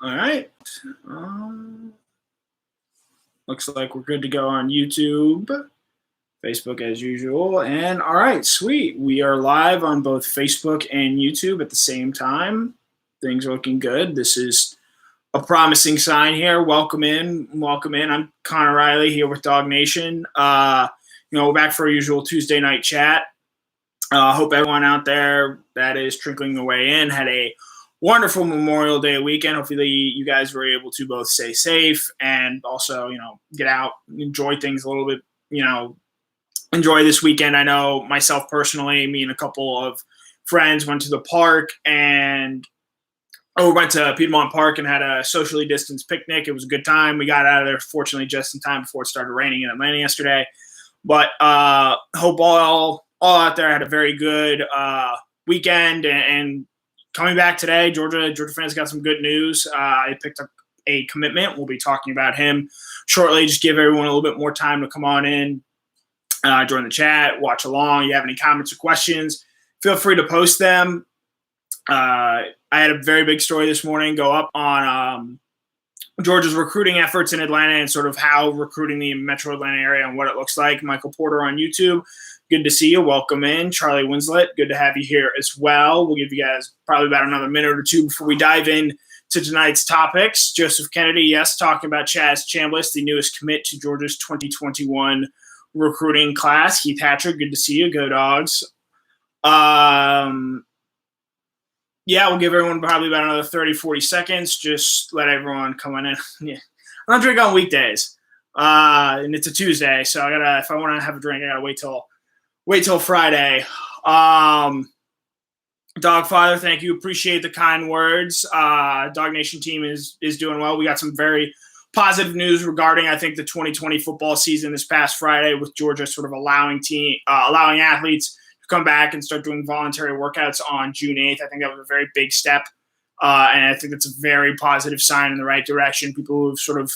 All right. Looks like we're good to go on YouTube, Facebook as usual. And all right, sweet. We are live on both Facebook and YouTube at the same time. Things are looking good. This is a promising sign here. Welcome in. I'm Connor Riley here with Dog Nation. We're back for our usual Tuesday night chat. Hope everyone out there that is trickling away in had a wonderful Memorial Day weekend. Hopefully you guys were able to both stay safe and also, get out, enjoy things a little bit, enjoy this weekend. I know myself personally, me and a couple of friends went to the park and went to Piedmont Park and had a socially distanced picnic. It was a good time. We got out of there, fortunately, just in time before it started raining in Atlanta yesterday. But hope all out there had a very good weekend. And coming back today, Georgia fans got some good news. I picked up a commitment. We'll be talking about him shortly. Just give everyone a little bit more time to come on in, join the chat, watch along. You have any comments or questions, feel free to post them. I had a very big story this morning go up on Georgia's recruiting efforts in Atlanta and sort of how recruiting the metro Atlanta area and what it looks like. Michael Porter on YouTube. Good to see you. Welcome in. Charlie Winslet, good to have you here as well. We'll give you guys probably about another minute or two before we dive in to tonight's topics. Joseph Kennedy, yes, talking about Chazz Chambliss, the newest commit to Georgia's 2021 recruiting class. Heath Hatcher, good to see you. Go Dogs. We'll give everyone probably about another 30, 40 seconds. Just let everyone come on in. Yeah. I don't drink on weekdays. And it's a Tuesday, so if I want to have a drink, I gotta wait till Friday. Dogfather, thank you. Appreciate the kind words. Dog Nation team is doing well. We got some very positive news regarding, I think, the 2020 football season this past Friday with Georgia sort of allowing athletes to come back and start doing voluntary workouts on June 8th. I think that was a very big step. And I think that's a very positive sign in the right direction. People who have sort of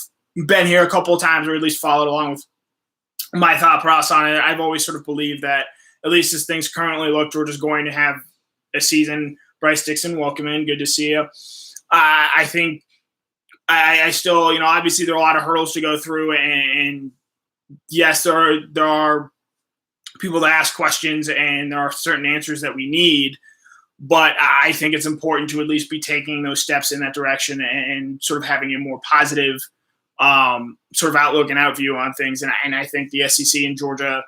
been here a couple of times or at least followed along with my thought process on it. I've always sort of believed that, at least as things currently look, Georgia's going to have a season. Bryce Dixon, welcome in. Good to see you. I think I still, obviously there are a lot of hurdles to go through. And yes, there are people to ask questions and there are certain answers that we need. But I think it's important to at least be taking those steps in that direction and sort of having a more positive sort of outlook and outview on things. And I think the SEC and Georgia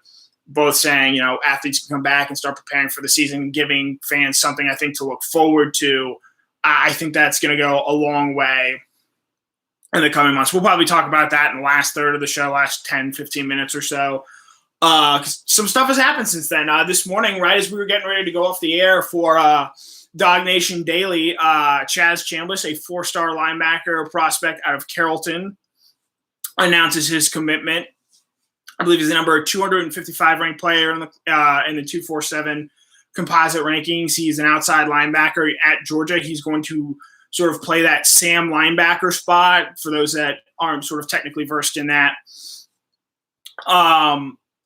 both saying, athletes can come back and start preparing for the season and giving fans something, I think, to look forward to. I think that's going to go a long way in the coming months. We'll probably talk about that in the last third of the show, last 10, 15 minutes or so. 'Cause some stuff has happened since then. This morning, right as we were getting ready to go off the air for Dog Nation Daily, Chazz Chambliss, a 4-star linebacker prospect out of Carrollton, announces his commitment. I believe he's the number 255 ranked player in the 247 composite rankings. He's an outside linebacker at Georgia. He's going to sort of play that Sam linebacker spot. For those that aren't sort of technically versed in that,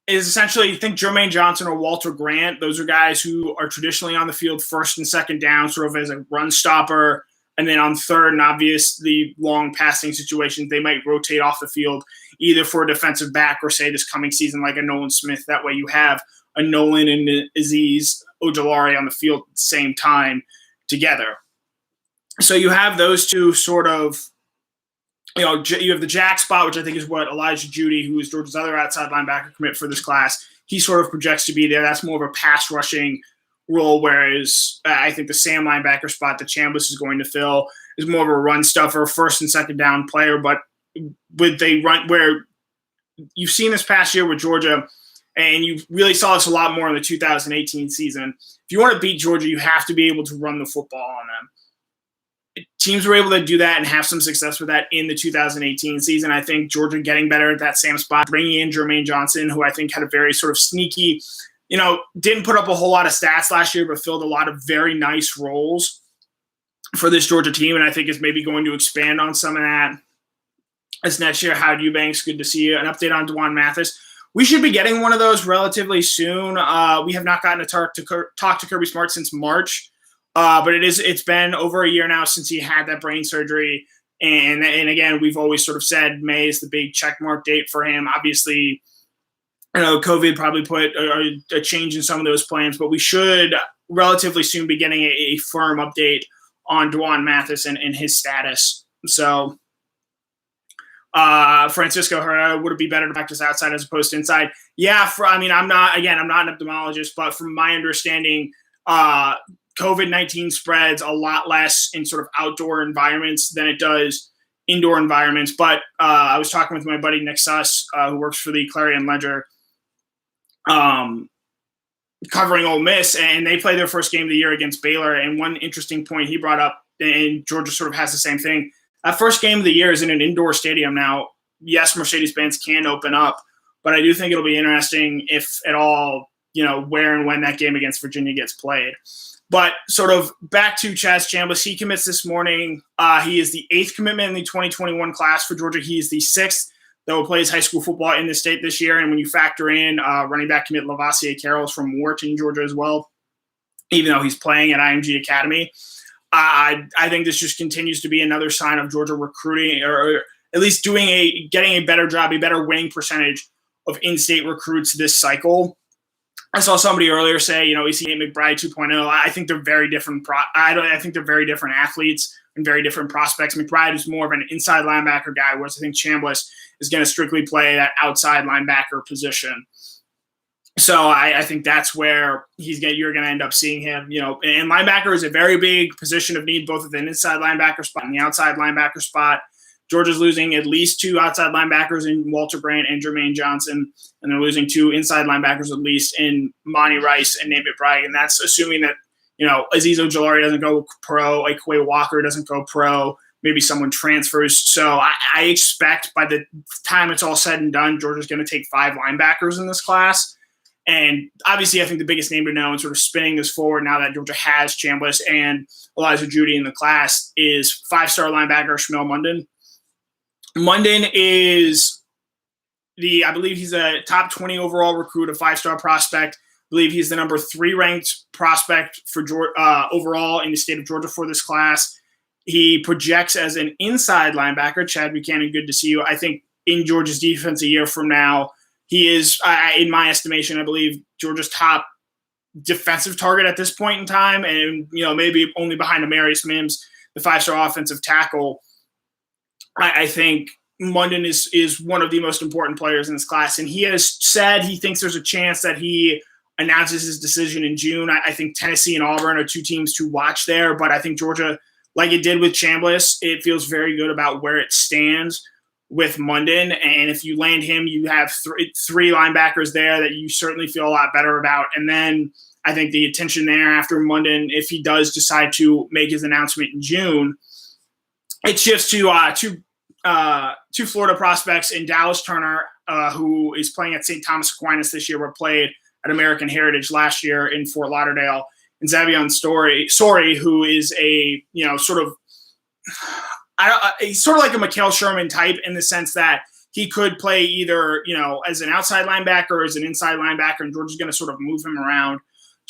is essentially, think Jermaine Johnson or Walter Grant. Those are guys who are traditionally on the field first and second down, sort of as a run stopper. And then on third and obviously long passing situations, they might rotate off the field either for a defensive back or, say, this coming season, like a Nolan Smith. That way you have a Nolan and Azeez Ojulari on the field at the same time together. So you have those two sort of, you have the jack spot, which I think is what Elijah Judy, who is Georgia's other outside linebacker commit for this class, he sort of projects to be there. That's more of a pass rushing role, whereas I think the Sam linebacker spot that Chambliss is going to fill is more of a run stuffer, first and second down player. But with a run, where you've seen this past year with Georgia, and you really saw this a lot more in the 2018 season, if you want to beat Georgia, you have to be able to run the football on them. Teams were able to do that and have some success with that in the 2018 season. I think Georgia getting better at that Sam spot, bringing in Jermaine Johnson, who I think had a very sort of sneaky, didn't put up a whole lot of stats last year, but filled a lot of very nice roles for this Georgia team, and I think is maybe going to expand on some of that this next year. Howard Eubanks, good to see you. An update on Dwan Mathis. We should be getting one of those relatively soon. We have not gotten to talk to Kirby Smart since March, but it's been over a year now since he had that brain surgery. And again, we've always sort of said May is the big checkmark date for him. Obviously, COVID probably put a change in some of those plans, but we should relatively soon be getting a firm update on Dwan Mathis and his status. So Francisco Herrera, would it be better to practice outside as opposed to inside? Yeah, I'm not an ophthalmologist, but from my understanding, COVID-19 spreads a lot less in sort of outdoor environments than it does indoor environments. But I was talking with my buddy Nick Suss, who works for the Clarion Ledger, covering Ole Miss, and they play their first game of the year against Baylor. And one interesting point he brought up, and Georgia sort of has the same thing, that first game of the year is in an indoor stadium now. Yes, Mercedes-Benz can open up, but I do think it'll be interesting, if at all, where and when that game against Virginia gets played. But sort of back to Chazz Chambliss, he commits this morning. He is the 8th commitment in the 2021 class for Georgia. He is the 6th that will play his high school football in the state this year. And when you factor in running back commit Lavassier Carroll's from Wharton, Georgia as well, even though he's playing at IMG Academy, I think this just continues to be another sign of Georgia recruiting, or at least getting a better job, a better winning percentage of in-state recruits this cycle. I saw somebody earlier say, is he McBride 2.0? I think they're very different. I think they're very different athletes and very different prospects. McBride is more of an inside linebacker guy, whereas I think Chambliss is going to strictly play that outside linebacker position. So I think that's where you're going to end up seeing him. And linebacker is a very big position of need, both at the inside linebacker spot and the outside linebacker spot. Georgia's losing at least 2 outside linebackers in Walter Brandt and Jermaine Johnson, and they're losing 2 inside linebackers at least in Monty Rice and Nate McBride. And that's assuming that, Azeez Ojulari doesn't go pro, like Quay Walker doesn't go pro, maybe someone transfers. So I expect by the time it's all said and done, Georgia's going to take 5 linebackers in this class. And obviously, I think the biggest name to know and sort of spinning this forward now that Georgia has Chambliss and Elijah Judy in the class is 5-star linebacker Shmuel Munden. Munden is I believe he's a top 20 overall recruit, a 5-star prospect. I believe he's the number 3 ranked prospect for overall in the state of Georgia for this class. He projects as an inside linebacker. Chad Buchanan, good to see you. I think in Georgia's defense a year from now, he is, in my estimation, I believe Georgia's top defensive target at this point in time, and maybe only behind Amarius Mims, the 5-star offensive tackle. I think Munden is one of the most important players in this class, and he has said he thinks there's a chance that he announces his decision in June. I think Tennessee and Auburn are 2 teams to watch there, but I think Georgia, like it did with Chambliss, it feels very good about where it stands with Munden. And if you land him, you have 3 linebackers there that you certainly feel a lot better about. And then I think the attention there after Munden, if he does decide to make his announcement in June, it shifts to 2 Florida prospects in Dallas Turner, who is playing at St. Thomas Aquinas this year, but played at American Heritage last year in Fort Lauderdale, and Xavier Sori, who is a sort of like a Mikael Sherman type in the sense that he could play either as an outside linebacker or as an inside linebacker, and Georgia's going to sort of move him around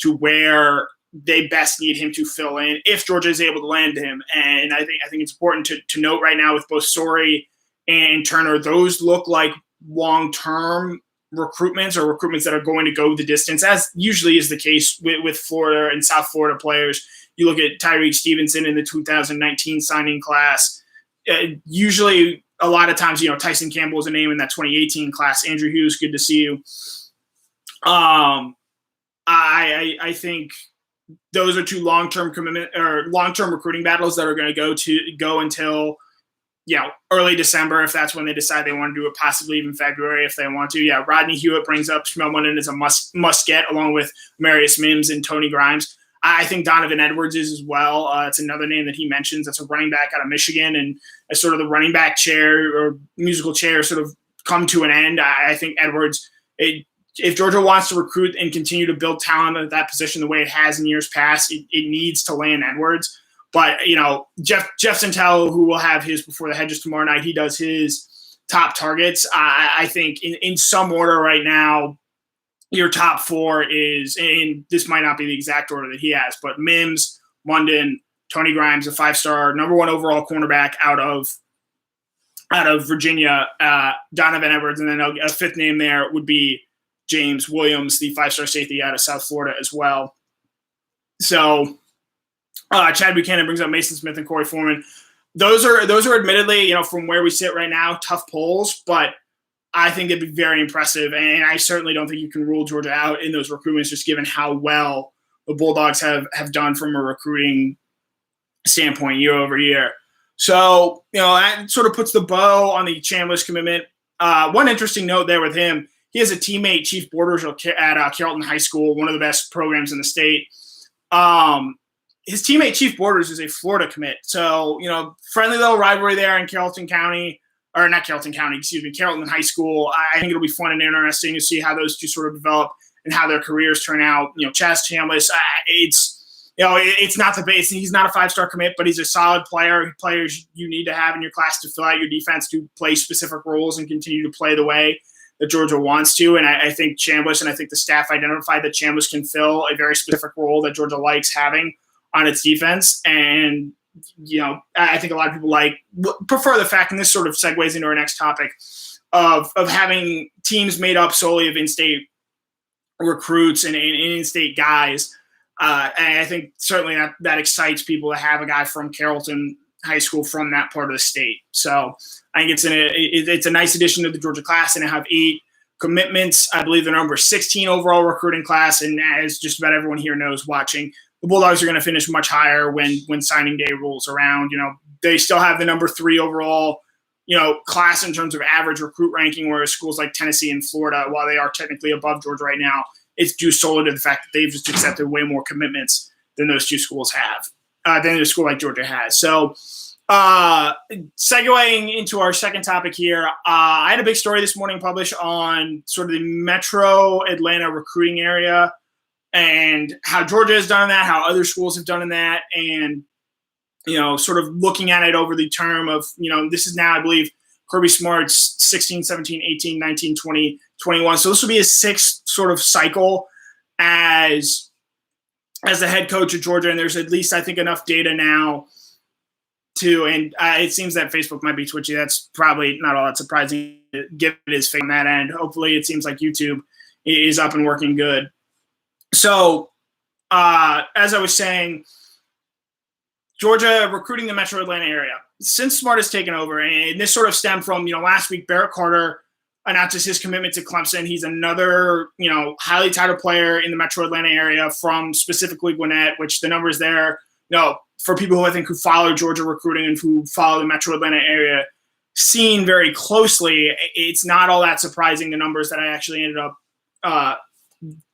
to where they best need him to fill in if Georgia is able to land him. And I think it's important to note right now with both Sori and Turner, those look like long-term recruitments that are going to go the distance, as usually is the case with Florida and South Florida players. You look at Tyreek Stevenson in the 2019 signing class. Usually, a lot of times, Tyson Campbell is a name in that 2018 class. Andrew Hughes, good to see you. I think those are 2 long-term commitment or long-term recruiting battles that are going to go until early December, if that's when they decide they want to do it, possibly even February if they want to. Yeah, Rodney Hewitt brings up Shmuel Munden as a must get, along with Marius Mims and Tony Grimes. I think Donovan Edwards is as well. It's another name that he mentions. That's a running back out of Michigan, and as sort of the running back chair or musical chair sort of come to an end, I think Edwards, if Georgia wants to recruit and continue to build talent at that position the way it has in years past, it needs to land Edwards. But, Jeff Santel, who will have his Before the Hedges tomorrow night, he does his top targets. I think in some order right now, your top 4 is, and this might not be the exact order that he has, but Mims, Munden, Tony Grimes, a 5-star, number 1 overall cornerback out of Virginia, Donovan Edwards, and then a 5th name there would be James Williams, the 5-star safety out of South Florida as well. So Chad Buchanan brings up Mason Smith and Corey Foreman. Those are admittedly, from where we sit right now, tough polls, but I think they'd be very impressive. And I certainly don't think you can rule Georgia out in those recruitments, just given how well the Bulldogs have done from a recruiting standpoint year over year. So, that sort of puts the bow on the Chambliss commitment. One interesting note there with him, he has a teammate, Chief Borders at Carrollton High School, one of the best programs in the state. His teammate, Chief Borders, is a Florida commit. So, friendly little rivalry there in Carrollton High School. I think it'll be fun and interesting to see how those two sort of develop and how their careers turn out. Chazz Chambliss, it's not the base. He's not a 5-star commit, but he's a solid player. Players you need to have in your class to fill out your defense, to play specific roles and continue to play the way that Georgia wants to. And I think Chambliss and I think the staff identified that Chambliss can fill a very specific role that Georgia likes having on its defense. And, I think a lot of people prefer the fact, and this sort of segues into our next topic, of having teams made up solely of in-state recruits and in-state guys. And I think certainly that excites people to have a guy from Carrollton High School from that part of the state. So I think it's a nice addition to the Georgia class, and I have 8 commitments. I believe the number 16 overall recruiting class, and as just about everyone here knows watching, the Bulldogs are going to finish much higher when signing day rolls around. They still have the number 3 overall, class in terms of average recruit ranking, whereas schools like Tennessee and Florida, while they are technically above Georgia right now, it's due solely to the fact that they've just accepted way more commitments than those two schools have, than a school like Georgia has. So segueing into our second topic here, I had a big story this morning published on sort of the metro Atlanta recruiting area and how Georgia has done that, how other schools have done that, and, sort of looking at it over the term of, this is now, I believe, Kirby Smart's 16, 17, 18, 19, 20, 21. So this will be a 6th sort of cycle as the head coach of Georgia, and there's at least, I think, enough data now and it seems that Facebook might be twitchy. That's probably not all that surprising, given it is fake on that end. Hopefully it seems like YouTube is up and working good. So, as I was saying, Georgia recruiting the metro Atlanta area. Since Smart has taken over, and this sort of stemmed from, last week, Barrett Carter announces his commitment to Clemson. He's another, highly touted player in the metro Atlanta area from specifically Gwinnett, which the numbers there, for people who I think who follow Georgia recruiting and who follow the metro Atlanta area scene very closely, it's not all that surprising, the numbers that I actually ended up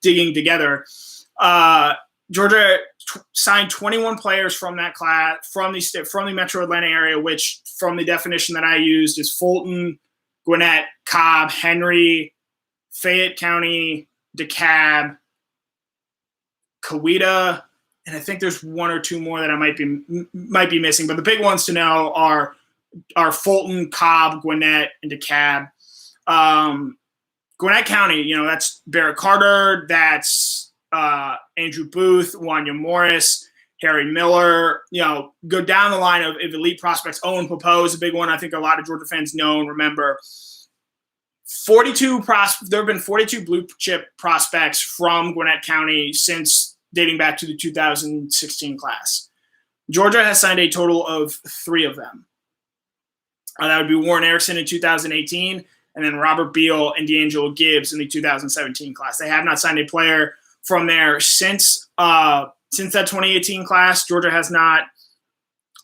digging together. Georgia signed 21 players from that class, from the metro Atlanta area, which from the definition that I used is Fulton, Gwinnett, Cobb, Henry, Fayette County, DeKalb, Coweta, and I think there's 1 or 2 more that I might be missing. But the big ones to know are Fulton, Cobb, Gwinnett, and DeKalb. Gwinnett County, that's Barrett Carter, that's Andrew Booth, Wanya Morris, Harry Miller. Go down the line of elite prospects. Owen Popo is a big one. I think a lot of Georgia fans know and remember. 42 there have been 42 blue chip prospects from Gwinnett County since dating back to the 2016 class. Georgia has signed a total of 3 of them. That would be Warren Erickson in 2018, and then Robert Beal and D'Angelo Gibbs in the 2017 class. They have not signed a player from there since that 2018 class. Georgia has not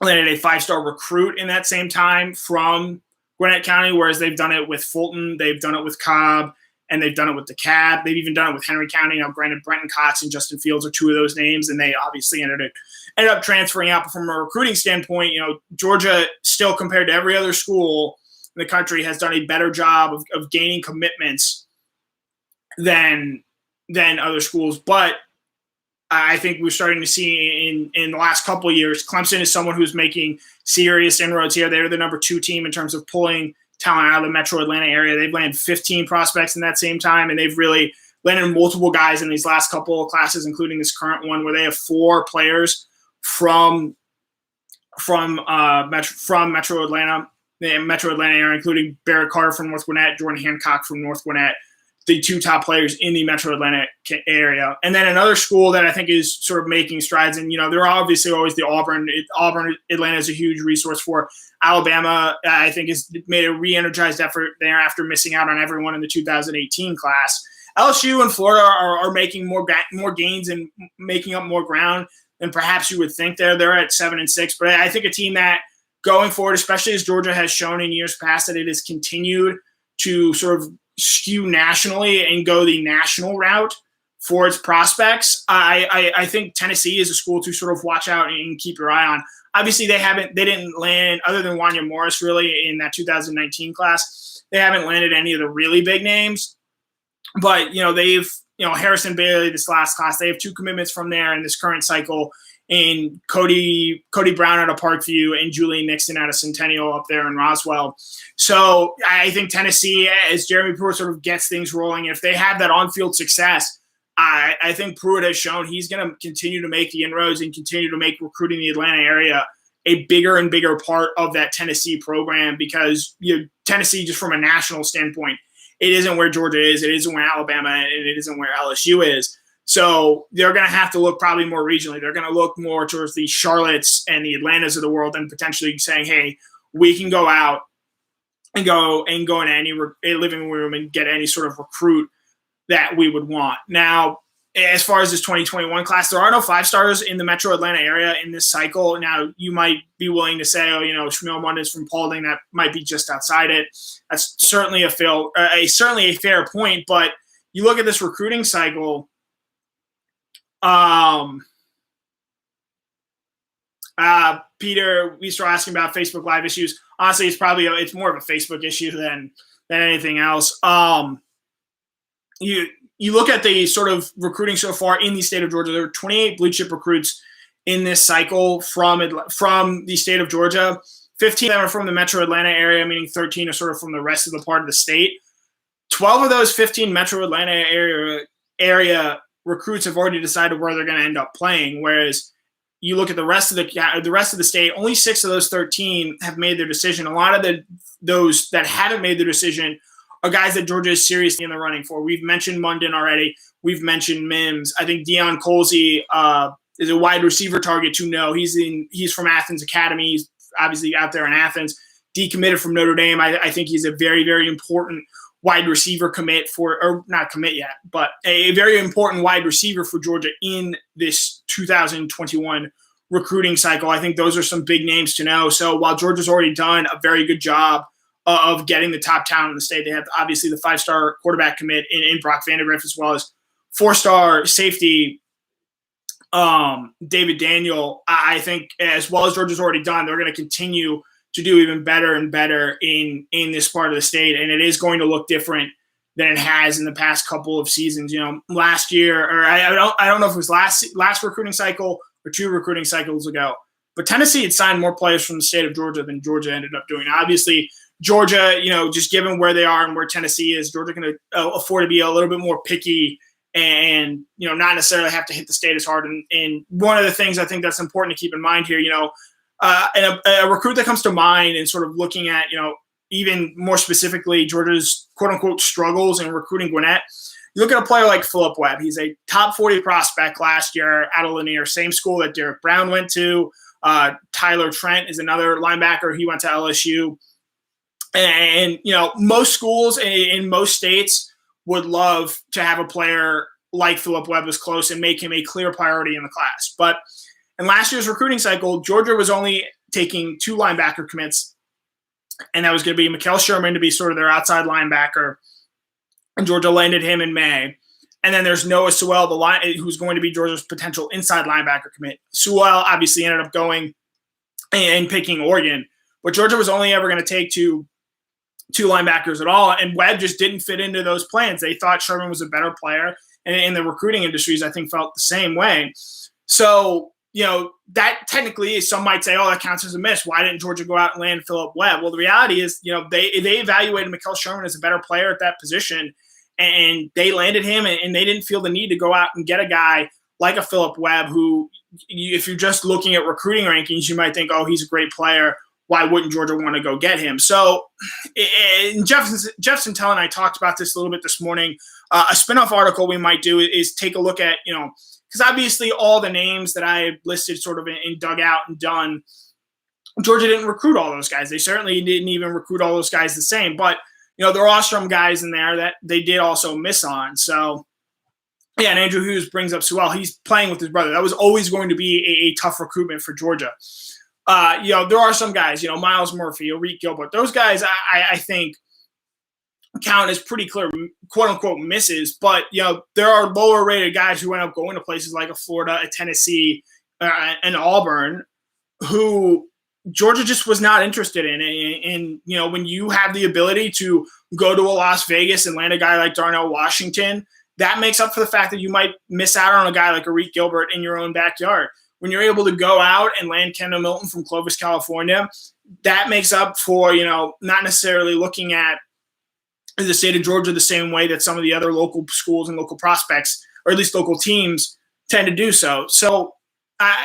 landed a 5-star recruit in that same time from Gwinnett County, whereas they've done it with Fulton, they've done it with Cobb, and they've done it with DeKalb. They've even done it with Henry County. Now, granted, Brenton Cox and Justin Fields are 2 of those names, and they obviously ended up transferring out. But from a recruiting standpoint, Georgia, still compared to every other school in the country, has done a better job of gaining commitments than other schools. But I think we're starting to see in the last couple of years, Clemson is someone who's making serious inroads here. They're the number 2 team in terms of pulling talent out of the metro Atlanta area. They've landed 15 prospects in that same time, and they've really landed multiple guys in these last couple of classes, including this current one, where they have 4 players from from Metro Atlanta, the Metro Atlanta area, including Barrett Carter from North Gwinnett, Jordan Hancock from North Gwinnett, the two top players in the Metro Atlanta area. And then another school that I think is sort of making strides, and, there are obviously always the Auburn. Atlanta is a huge resource for. Alabama, I think, has made a re-energized effort there after missing out on everyone in the 2018 class. LSU and Florida are making more gains and making up more ground than perhaps you would think. They're at 7-6, but I think a team that going forward, especially as Georgia has shown in years past that it has continued to sort of skew nationally and go the national route for its prospects. I think Tennessee is a school to sort of watch out and keep your eye on. Obviously, they didn't land, other than Wanya Morris really in that 2019 class, they haven't landed any of the really big names. But, they've, Harrison Bailey, this last class, they have 2 commitments from there in this current cycle, in Cody Brown out of Parkview and Julian Nixon out of Centennial up there in Roswell. So I think Tennessee, as Jeremy Pruitt sort of gets things rolling, if they have that on-field success, I think Pruitt has shown he's going to continue to make the inroads and continue to make recruiting the Atlanta area a bigger and bigger part of that Tennessee program, because Tennessee, just from a national standpoint, it isn't where Georgia is, it isn't where Alabama, and it isn't where LSU is. So they're going to have to look probably more regionally. They're going to look more towards the Charlottes and the Atlantas of the world, and potentially saying, hey, we can go out and go into any living room and get any sort of recruit that we would want. Now, as far as this 2021 class, there are no 5-stars in the Metro Atlanta area in this cycle. Now, you might be willing to say, Shmuel Mundis from Paulding, that might be just outside it. That's certainly a fair point. But you look at this recruiting cycle. Peter, we start asking about Facebook Live issues. Honestly, it's more of a Facebook issue than anything else. You look at the sort of recruiting so far in the state of Georgia. There are 28 blue chip recruits in this cycle from the state of Georgia. 15 of them are from the Metro Atlanta area, meaning 13 are sort of from the rest of the part of the state. 12 of those 15 Metro Atlanta area recruits have already decided where they're going to end up playing, whereas you look at the rest of the state, only 6 of those 13 have made their decision. A lot of those that haven't made their decision are guys that Georgia is seriously in the running for. We've mentioned Munden already. We've mentioned Mims. I think Deion Colsey is a wide receiver target to know. He's from Athens Academy. He's obviously out there in Athens. Decommitted from Notre Dame. I think he's a very, very important wide receiver not commit yet, but a very important wide receiver for Georgia in this 2021 recruiting cycle. I think those are some big names to know. So while Georgia's already done a very good job of getting the top talent in the state, they have obviously the 5-star quarterback commit in Brock Vandegrift, as well as 4-star safety David Daniel. I think as well as Georgia's already done, they're going to continue to do even better and better in this part of the state, and it is going to look different than it has in the past couple of seasons. Last year, or I don't know if it was last recruiting cycle or 2 recruiting cycles ago, but Tennessee had signed more players from the state of Georgia than Georgia ended up doing. Obviously, Georgia, just given where they are and where Tennessee is, Georgia can afford to be a little bit more picky and, not necessarily have to hit the state as hard. And one of the things I think that's important to keep in mind here, and a recruit that comes to mind and sort of looking at, even more specifically, Georgia's quote-unquote struggles in recruiting Gwinnett, you look at a player like Philip Webb. He's a top 40 prospect last year out of Lanier, same school that Derek Brown went to. Tyler Trent is another linebacker. He went to LSU. And, most schools in most states would love to have a player like Philip Webb as close and make him a clear priority in the class. But in last year's recruiting cycle, Georgia was only taking 2 linebacker commits, and that was going to be Mikael Sherman to be sort of their outside linebacker, and Georgia landed him in May. And then there's Noah Sewell, who's going to be Georgia's potential inside linebacker commit. Sewell obviously ended up going and picking Oregon, but Georgia was only ever going to take two linebackers at all, and Webb just didn't fit into those plans. They thought Sherman was a better player, and in the recruiting industries, I think, felt the same way. So, that technically, some might say, oh, that counts as a miss. Why didn't Georgia go out and land Philip Webb? Well, the reality is, they evaluated Mikael Sherman as a better player at that position, and they landed him, and they didn't feel the need to go out and get a guy like a Philip Webb who if you're just looking at recruiting rankings, you might think, oh, he's a great player. Why wouldn't Georgia want to go get him? So Jeff Sentell and I talked about this a little bit this morning. A spinoff article we might do is take a look at, because obviously all the names that I listed sort of in dugout and done, Georgia didn't recruit all those guys. They certainly didn't even recruit all those guys the same. But, there are some guys in there that they did also miss on. So, yeah, and Andrew Hughes brings up Sewell. He's playing with his brother. That was always going to be a tough recruitment for Georgia. There are some guys, Miles Murphy, Reek Gilbert. Those guys, I think, count as pretty clear, quote-unquote, misses. But, there are lower-rated guys who end up going to places like a Florida, a Tennessee, and Auburn who Georgia just was not interested in. And, when you have the ability to go to a Las Vegas and land a guy like Darnell Washington, that makes up for the fact that you might miss out on a guy like a Reek Gilbert in your own backyard. When you're able to go out and land Kendall Milton from Clovis, California, that makes up for, not necessarily looking at the state of Georgia the same way that some of the other local schools and local prospects, or at least local teams, tend to do so. So,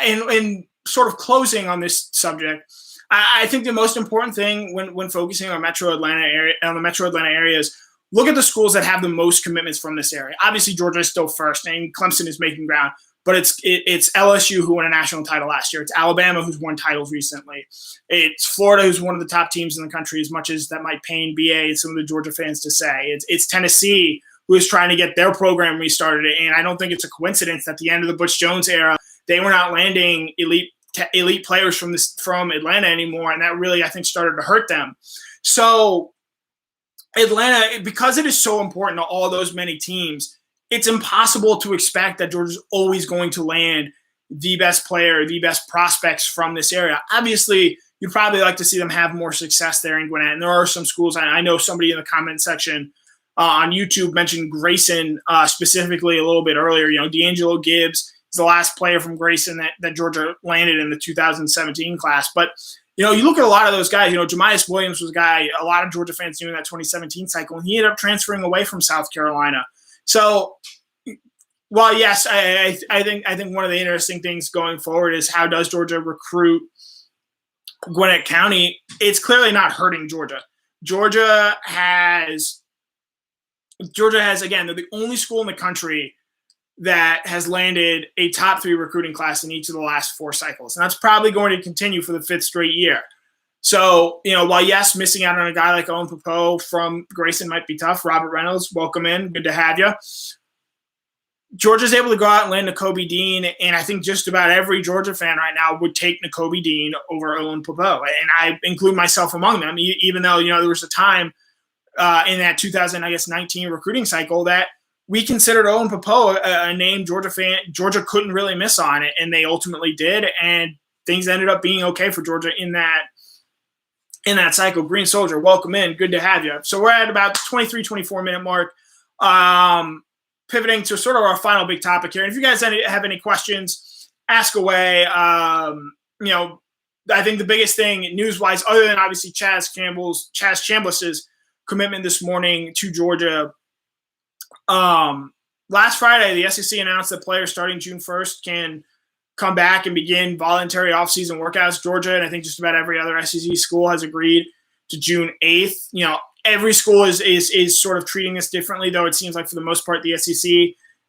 in sort of closing on this subject, I think the most important thing when focusing on Metro Atlanta area is look at the schools that have the most commitments from this area. Obviously, Georgia is still first, and Clemson is making ground. But it's LSU who won a national title last year. It's Alabama who's won titles recently. It's Florida who's one of the top teams in the country, as much as that might pain BA and some of the Georgia fans to say. It's Tennessee who is trying to get their program restarted. And I don't think it's a coincidence that at the end of the Butch Jones era, they were not landing elite players from Atlanta anymore. And that really, I think, started to hurt them. So Atlanta, because it is so important to all those many teams, it's impossible to expect that Georgia's always going to land the best player, the best prospects from this area. Obviously, you'd probably like to see them have more success there in Gwinnett. And there are some schools. I know somebody in the comment section on YouTube mentioned Grayson specifically a little bit earlier. D'Angelo Gibbs is the last player from Grayson that Georgia landed in the 2017 class. But, you look at a lot of those guys. Jemias Williams was a guy a lot of Georgia fans knew in that 2017 cycle, and he ended up transferring away from South Carolina. So, while yes, I think one of the interesting things going forward is how does Georgia recruit Gwinnett County? It's clearly not hurting Georgia. Georgia has again, they're the only school in the country that has landed a top 3 recruiting class in each of the last 4 cycles, and that's probably going to continue for the 5th straight year. So, while yes, missing out on a guy like Owen Popo from Grayson might be tough. Robert Reynolds, welcome in. Good to have you. Georgia's able to go out and land Nakobe Dean, and I think just about every Georgia fan right now would take Nakobe Dean over Owen Popo, and I include myself among them, even though, there was a time in that 2019 recruiting cycle that we considered Owen Popo a name Georgia couldn't really miss on it, and they ultimately did, and things ended up being okay for Georgia in that cycle. Green Soldier, welcome in. Good to have you. So we're at about the 23, 24-minute mark. Pivoting to sort of our final big topic here. And if you guys have any questions, ask away. I think the biggest thing news-wise, other than obviously Chazz Chambliss's commitment this morning to Georgia, last Friday, the SEC announced that players starting June 1st can come back and begin voluntary offseason workouts. Georgia, and I think just about every other SEC school, has agreed to June 8th. Every school is sort of treating this differently, though it seems like for the most part the SEC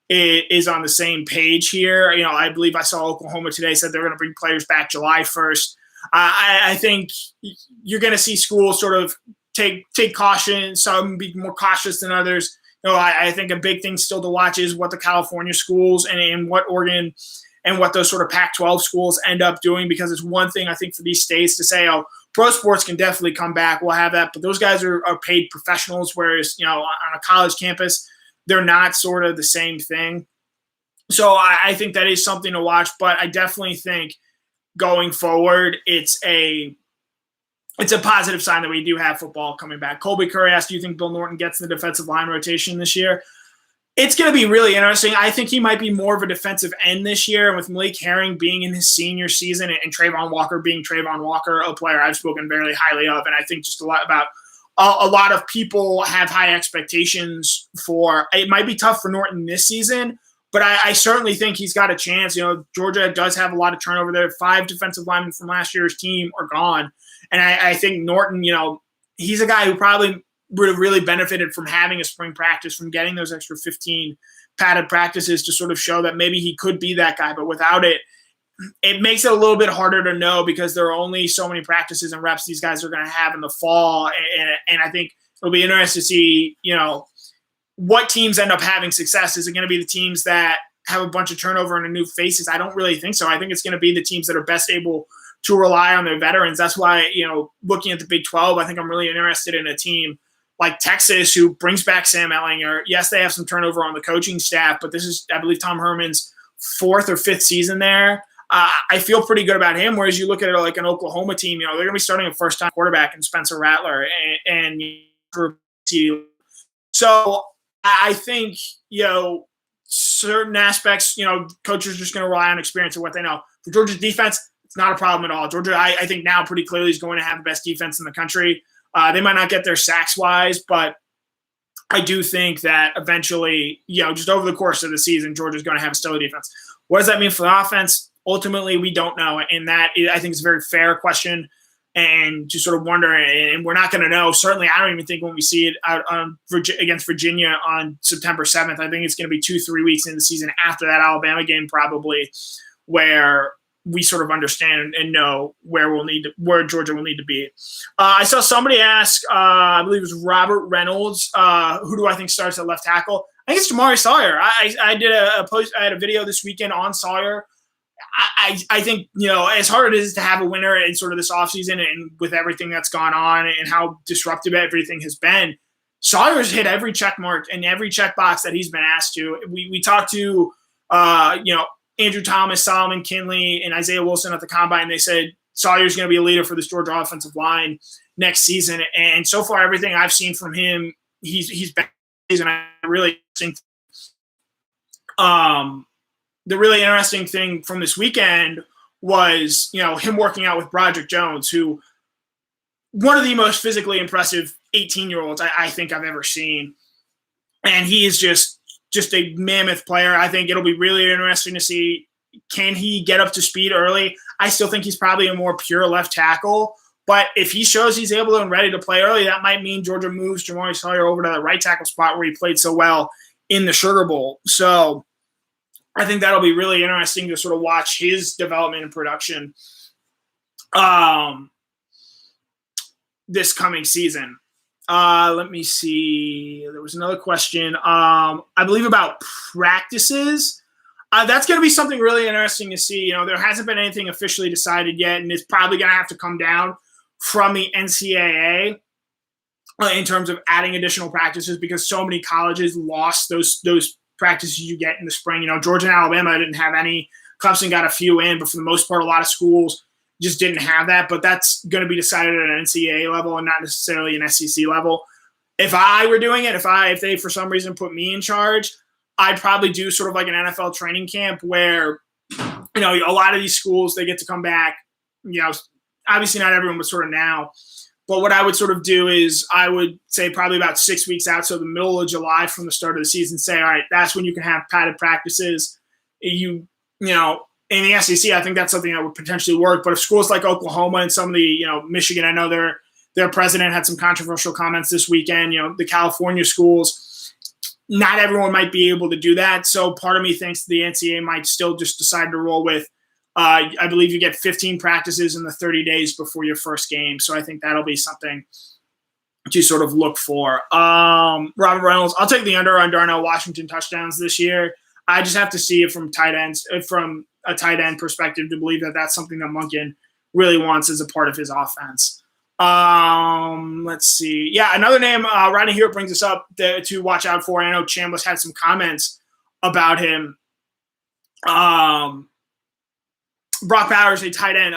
is on the same page here. I believe I saw Oklahoma today said they're going to bring players back July 1st. I think you're going to see schools sort of take caution, some be more cautious than others. I think a big thing still to watch is what the California schools and what Oregon and what those sort of Pac-12 schools end up doing, because it's one thing I think for these states to say, oh, pro sports can definitely come back. We'll have that. But those guys are paid professionals, whereas, on a college campus, they're not sort of the same thing. So I think that is something to watch. But I definitely think going forward, it's a positive sign that we do have football coming back. Colby Curry asked, do you think Bill Norton gets in the defensive line rotation this year? It's going to be really interesting. I think he might be more of a defensive end this year. And with Malik Herring being in his senior season and Trayvon Walker being Trayvon Walker, a player I've spoken very highly of, and I think just a lot of people have high expectations for. It might be tough for Norton this season, But I certainly think he's got a chance. Georgia does have a lot of turnover there. 5 defensive linemen from last year's team are gone. And I think Norton, he's a guy who probably would have really benefited from having a spring practice, from getting those extra 15 padded practices to sort of show that maybe he could be that guy. But without it, it makes it a little bit harder to know, because there are only so many practices and reps these guys are going to have in the fall. And I think it'll be interesting to see, what teams end up having success. Is it going to be the teams that have a bunch of turnover and new faces? I don't really think so. I think it's going to be the teams that are best able to rely on their veterans. That's why, looking at the Big 12, I think I'm really interested in a team like Texas, who brings back Sam Ehlinger. Yes, they have some turnover on the coaching staff, but this is, I believe, Tom Herman's 4th or 5th season there. I feel pretty good about him. Whereas you look at it like an Oklahoma team, they're going to be starting a first-time quarterback in Spencer Rattler, and so I think certain aspects, coaches are just going to rely on experience and what they know. For Georgia's defense, it's not a problem at all. Georgia, I think now pretty clearly is going to have the best defense in the country. They might not get there sacks-wise, but I do think that eventually, just over the course of the season, Georgia's going to have a stellar defense. What does that mean for the offense? Ultimately, we don't know, and that, I think, is a very fair question, and just sort of wonder, and we're not going to know. Certainly, I don't even think when we see it out against Virginia on September 7th, I think it's going to be 2-3 weeks in the season after that Alabama game probably, where we sort of understand and know where Georgia will need to be. I saw somebody ask, I believe it was Robert Reynolds, who do I think starts at left tackle? I think it's Jamari Sawyer. I did a post. I had a video this weekend on Sawyer. I think, as hard as it is to have a winner in sort of this offseason, and with everything that's gone on and how disruptive everything has been, Sawyer's hit every check mark and every check box that he's been asked to. We talked to, Andrew Thomas, Solomon Kinley, and Isaiah Wilson at the Combine. They said Sawyer's going to be a leader for this Georgia offensive line next season. And so far, everything I've seen from him, he's been amazing. I really think the really interesting thing from this weekend was, him working out with Broderick Jones, who one of the most physically impressive 18-year-olds I think I've ever seen. And he is just a mammoth player. I think it'll be really interesting to see, can he get up to speed early? I still think he's probably a more pure left tackle. But if he shows he's able and ready to play early, that might mean Georgia moves Jamari Sawyer over to the right tackle spot where he played so well in the Sugar Bowl. So I think that'll be really interesting to sort of watch his development and production this coming season. Let me see. There was another question. I believe about practices. That's going to be something really interesting to see. There hasn't been anything officially decided yet, and it's probably going to have to come down from the NCAA in terms of adding additional practices, because so many colleges lost those practices you get in the spring. Georgia and Alabama didn't have any. Clemson got a few in, but for the most part, a lot of schools just didn't have that. But that's going to be decided at an NCAA level and not necessarily an SEC level. If I were doing it, if they for some reason put me in charge, I'd probably do sort of like an NFL training camp where, a lot of these schools, they get to come back. Obviously not everyone, but sort of now. But what I would sort of do is I would say probably about 6 weeks out, so the middle of July from the start of the season, say, all right, that's when you can have padded practices. In the SEC, I think that's something that would potentially work. But if schools like Oklahoma and some of the, Michigan, I know their president had some controversial comments this weekend. The California schools, not everyone might be able to do that. So part of me thinks the NCAA might still just decide to roll with, I believe you get 15 practices in the 30 days before your first game. So I think that'll be something to sort of look for. Robert Reynolds, I'll take the under on Darnell Washington touchdowns this year. I just have to see it from from a tight end perspective to believe that that's something that Monken really wants as a part of his offense. Let's see. Yeah, another name right here brings us up to watch out for. I know Chambliss had some comments about him. Brock Bowers, a tight end.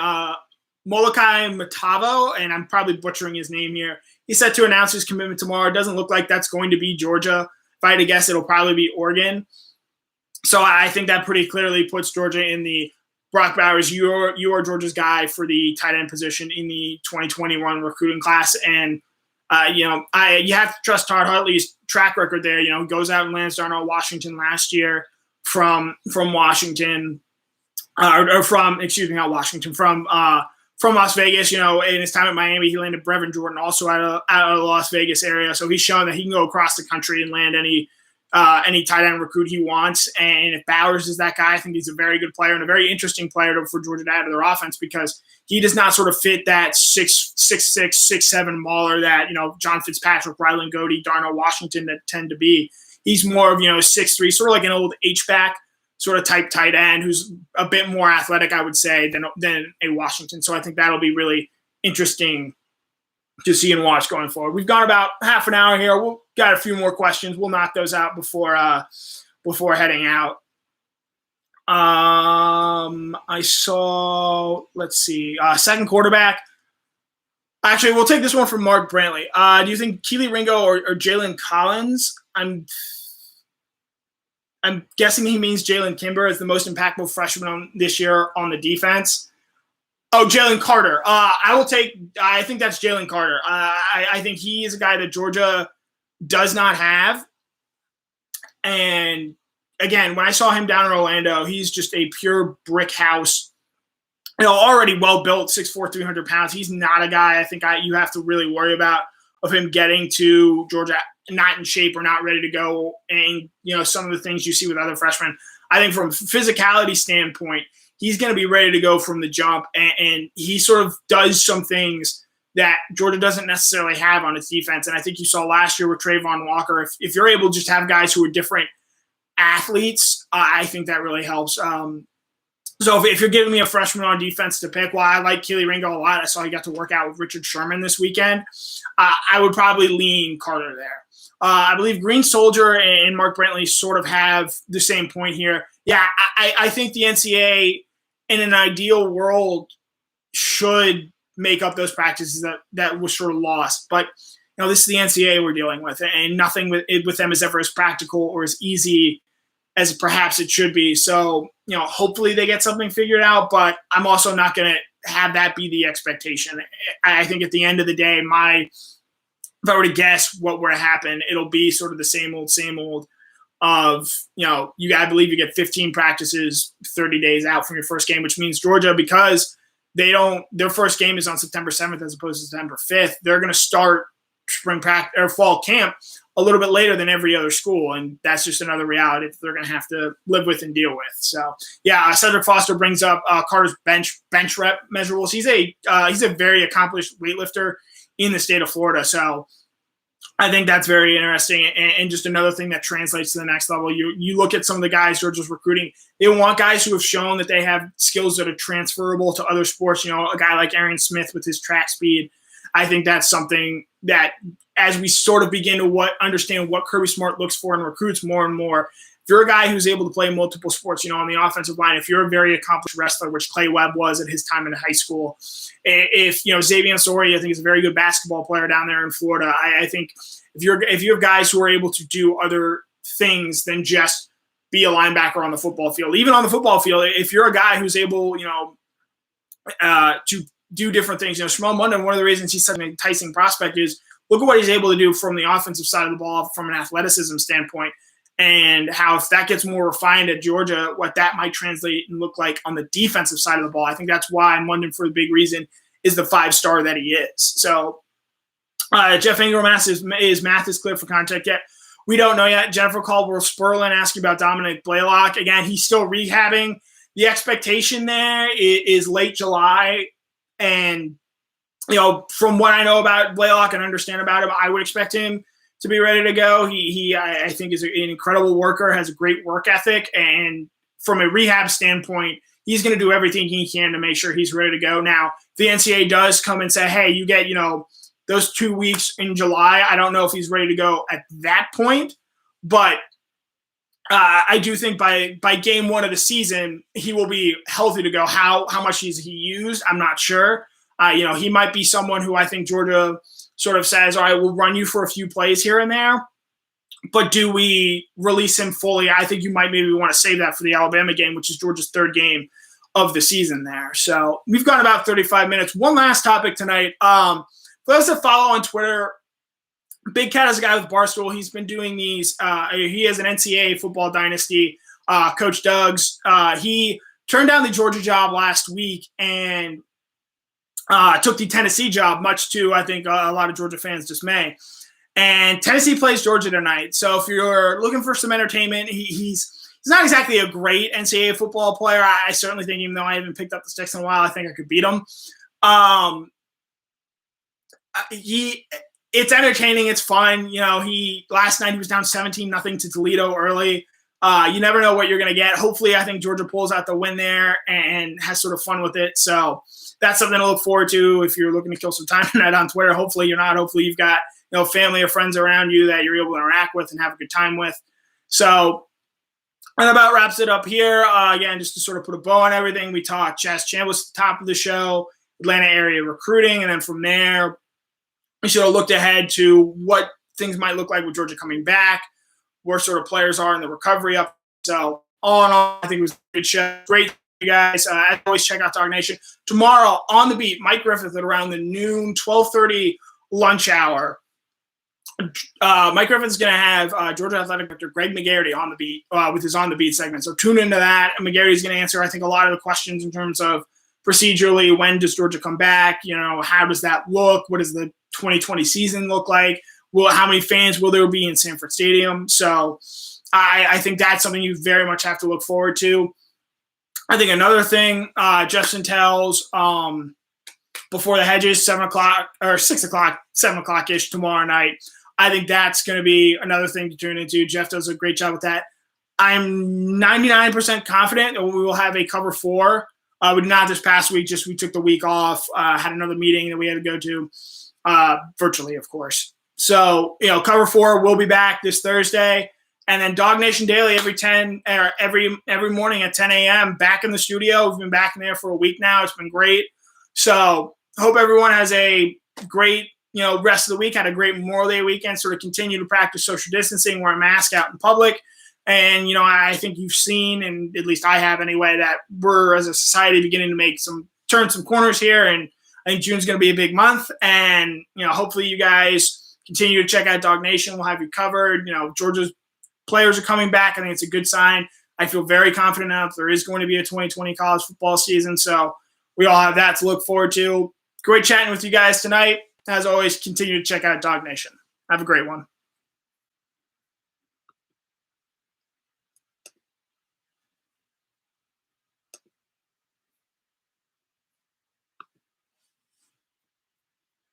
Molokai Matavo, and I'm probably butchering his name here. He's set to announce his commitment tomorrow. It doesn't look like that's going to be Georgia. If I had to guess, it'll probably be Oregon. So I think that pretty clearly puts Georgia in the Brock Bowers, you are Georgia's guy for the tight end position in the 2021 recruiting class. And, you have to trust Todd Hartley's track record there. Goes out and lands Darnell Washington last year. from Washington, or from, excuse me, not Washington, from Las Vegas. In his time at Miami, he landed Brevin Jordan also out of the Las Vegas area. So he's shown that he can go across the country and land any tight end recruit he wants. And if Bowers is that guy, I think he's a very good player and a very interesting player for Georgia to add to their offense, because he does not sort of fit that 6'6", 6'7" mauler that, John Fitzpatrick, Rylan Goody, Darnell Washington that tend to be. He's more of, 6'3", sort of like an old H-back sort of type tight end who's a bit more athletic, I would say, than a Washington. So I think that'll be really interesting to see and watch going forward. We've gone about half an hour here. We've got a few more questions. We'll knock those out before heading out. I saw, let's see, second quarterback. Actually, we'll take this one from Mark Brantley. Do you think Keely Ringo or Jalen Collins? I'm guessing he means Jalen Kimber is the most impactful freshman this year on the defense. Oh, Jalen Carter. I think that's Jalen Carter. I think he is a guy that Georgia does not have. And again, when I saw him down in Orlando, he's just a pure brick house. Already well built, 6'4", 300 pounds. He's not a guy I think you have to really worry about of him getting to Georgia not in shape or not ready to go. And, some of the things you see with other freshmen. I think from a physicality standpoint, he's going to be ready to go from the jump. And he sort of does some things that Georgia doesn't necessarily have on its defense. And I think you saw last year with Trayvon Walker, if you're able to just have guys who are different athletes, I think that really helps. So if you're giving me a freshman on defense to pick, I like Keely Ringo a lot. I saw he got to work out with Richard Sherman this weekend. I would probably lean Carter there. I believe Green Soldier and Mark Brantley sort of have the same point here. Yeah, I think the NCAA in an ideal world should make up those practices that was sort of lost. But this is the NCAA we're dealing with, and nothing with them is ever as practical or as easy as perhaps it should be. So, hopefully they get something figured out, but I'm also not going to have that be the expectation. I think at the end of the day, if I were to guess what were to happen, it'll be sort of the same old of, I believe you get 15 practices 30 days out from your first game, which means Georgia, because their first game is on September 7th as opposed to September 5th, they're going to start spring practice or fall camp a little bit later than every other school. And that's just another reality that they're going to have to live with and deal with. So yeah, Cedric Foster brings up Carter's bench rep measurables. He's a very accomplished weightlifter in the state of Florida. So I think that's very interesting. And just another thing that translates to the next level. You look at some of the guys Georgia's recruiting, they want guys who have shown that they have skills that are transferable to other sports. A guy like Aaron Smith with his track speed. I think that's something that, as we sort of begin to understand what Kirby Smart looks for in recruits more and more, if you're a guy who's able to play multiple sports, on the offensive line, if you're a very accomplished wrestler, which Clay Webb was at his time in high school, if Xavier Sori, I think, is a very good basketball player down there in Florida. I think if you have guys who are able to do other things than just be a linebacker on the football field, even on the football field, if you're a guy who's able, to do different things. Shamel Munden, one of the reasons he's such an enticing prospect is look at what he's able to do from the offensive side of the ball from an athleticism standpoint, and how if that gets more refined at Georgia, what that might translate and look like on the defensive side of the ball. I think that's why Munden, for the big reason, is the 5-star that he is. So Jeff Ingram asks, is Mathis clear for contact yet? We don't know yet. Jennifer Caldwell-Sperlin asking about Dominic Blaylock. Again, he's still rehabbing. The expectation there is late July. And, from what I know about Blaylock and understand about him, I would expect him to be ready to go. I think, is an incredible worker, has a great work ethic. And from a rehab standpoint, he's going to do everything he can to make sure he's ready to go. Now, if the NCAA does come and say, hey, you get, those 2 weeks in July, I don't know if he's ready to go at that point. But I do think by game one of the season, he will be healthy to go. How much he used, I'm not sure. He might be someone who I think Georgia sort of says, all right, we'll run you for a few plays here and there. But do we release him fully? I think you might maybe want to save that for the Alabama game, which is Georgia's third game of the season there. So we've got about 35 minutes. One last topic tonight. For those that follow on Twitter, Big Cat is a guy with Barstool. He's been doing these. He has an NCAA football dynasty Coach Doug's. He turned down the Georgia job last week and took the Tennessee job, much to, I think, a lot of Georgia fans' dismay. And Tennessee plays Georgia tonight. So if you're looking for some entertainment, he's not exactly a great NCAA football player. I certainly think, even though I haven't picked up the sticks in a while, I think I could beat him. It's entertaining. It's fun. Last night he was down 17-0 to Toledo early. You never know what you're going to get. Hopefully, I think Georgia pulls out the win there and has sort of fun with it. So that's something to look forward to if you're looking to kill some time tonight on Twitter. Hopefully you're not. Hopefully you've got family or friends around you that you're able to interact with and have a good time with. So that about wraps it up here. Again, just to sort of put a bow on everything, we talked Chazz Chambliss at the top of the show, Atlanta area recruiting, and then from there, we sort of looked ahead to what things might look like with Georgia coming back, where sort of players are in the recovery up. So all in all, I think it was a good show. Great, you guys. As always, check out Dog Nation. Tomorrow on the beat, Mike Griffith at around the noon, 12:30 lunch hour. Mike Griffith's going to have Georgia Athletic Director Greg McGarity on the beat with his On the Beat segment. So tune into that. And McGarity's going to answer, I think, a lot of the questions in terms of procedurally, when does Georgia come back? How does that look? What does the 2020 season look like? How many fans will there be in Sanford Stadium? So I think that's something you very much have to look forward to. I think another thing, Jeff Santel's Before the Hedges, 7 o'clock or 6 o'clock, 7 o'clock-ish tomorrow night. I think that's going to be another thing to tune into. Jeff does a great job with that. I'm 99% confident that we will have a cover 4. But not this past week, just we took the week off, had another meeting that we had to go to virtually, of course. So, cover 4 will be back this Thursday. And then Dog Nation Daily every morning at 10 a.m. back in the studio. We've been back in there for a week now. It's been great. So hope everyone has a great, rest of the week, had a great Memorial Day weekend, sort of continue to practice social distancing, wear a mask out in public. And, I think you've seen, and at least I have anyway, that we're as a society beginning to turn some corners here. And I think June's going to be a big month. And, hopefully you guys continue to check out Dog Nation. We'll have you covered. Georgia's players are coming back. I think it's a good sign. I feel very confident now that there is going to be a 2020 college football season. So we all have that to look forward to. Great chatting with you guys tonight. As always, continue to check out Dog Nation. Have a great one.